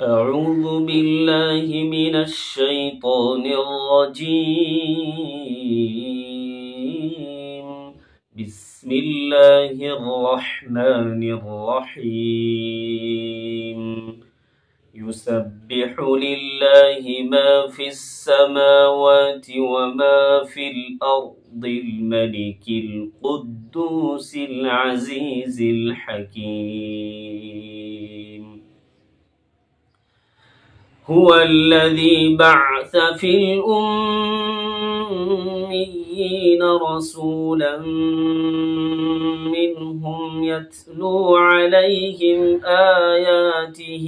أعوذ بالله من الشيطان الرجيم. بسم الله الرحمن الرحيم. يسبح لله ما في السماوات وما في الأرض الملك القدوس العزيز الحكيم. هو الذي بعث في الأميين رسولا منهم يتلو عليهم آياته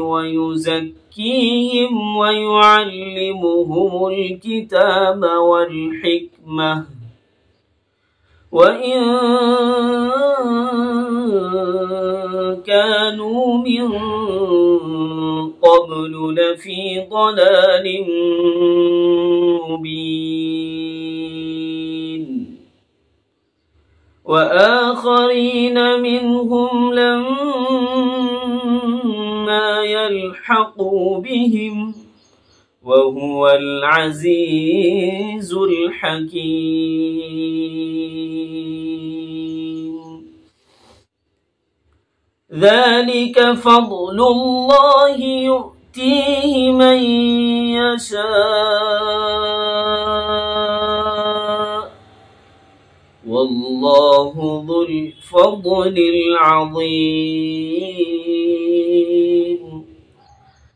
ويزكيهم ويعلمهم الكتاب والحكمة وإن كانوا من قبل لفي ضلال مبين. وآخرين منهم لما يلحقوا بهم وهو العزيز الحكيم. ذلك فضل الله يؤتيه من يشاء والله ذو الفضل العظيم.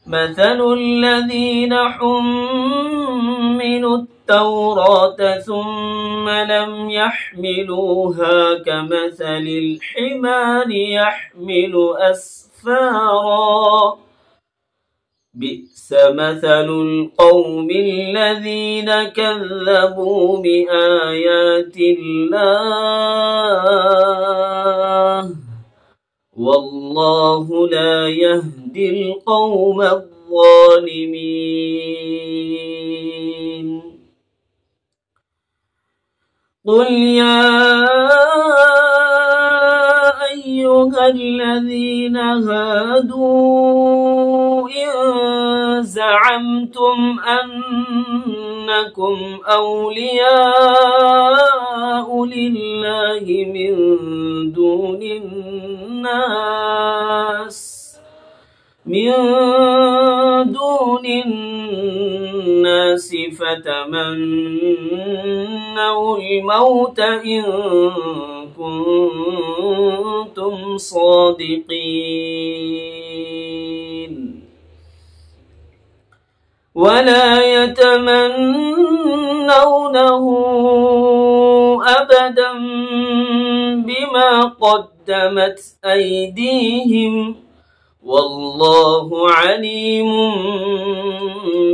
مثل الذين حملوا التوراة ثم لم يحملوها كمثل الحمار يحمل أسفارا بئس مثل القوم الذين كذبوا بآيات الله والله لا يهدي القوم الظالمين. قل يا أيها الذين هادوا إن زعمتم أنكم أولياء لله من دون الناس فتمنوا الموت إن كنتم صادقين ولا يتمنونه أبدا بما قدمت أيديهم والله عليم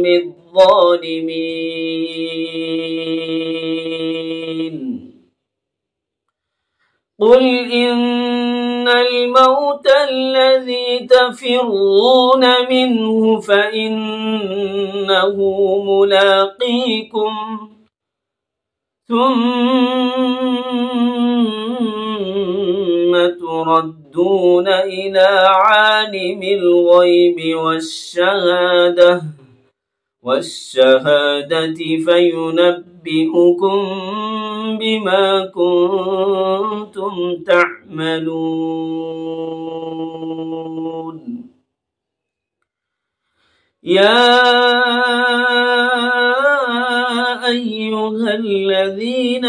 بالظالمين. قل إن الموت الذي تفرون منه فإنه ملاقيكم ثم تردون إلى عالم الغيب والشهادة فينبئكم بما كنتم تعملون. يا أيها الذين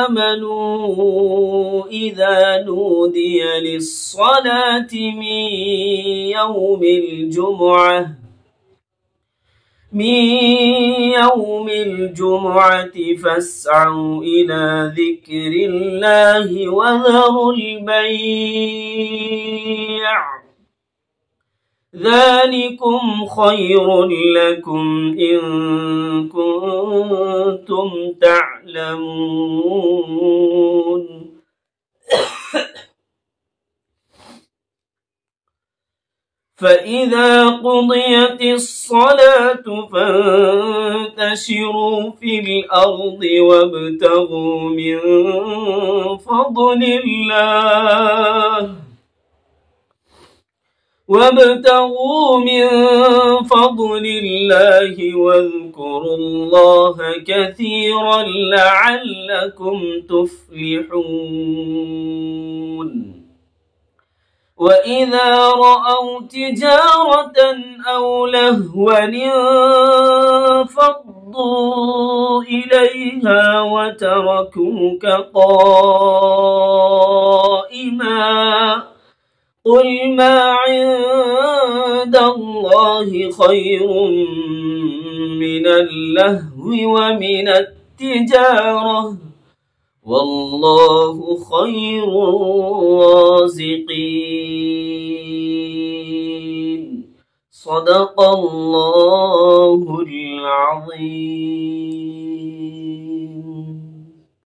آمنوا إذا نودي للصلاة من يوم الجمعة فاسعوا إلى ذكر الله وذروا البيع ذلكم خير لكم إن كنتم تعلمون. فإذا قضيت الصلاة فانتشروا في الأرض وابتغوا من فضل الله واذكروا الله كثيرا لعلكم تفلحون. وإذا رأوا تجارة أو لهوا انفضوا إليها وتركوك قائما قل ما عند الله خير من اللهو ومن التجارة والله خير الرازقين. صدق الله العظيم.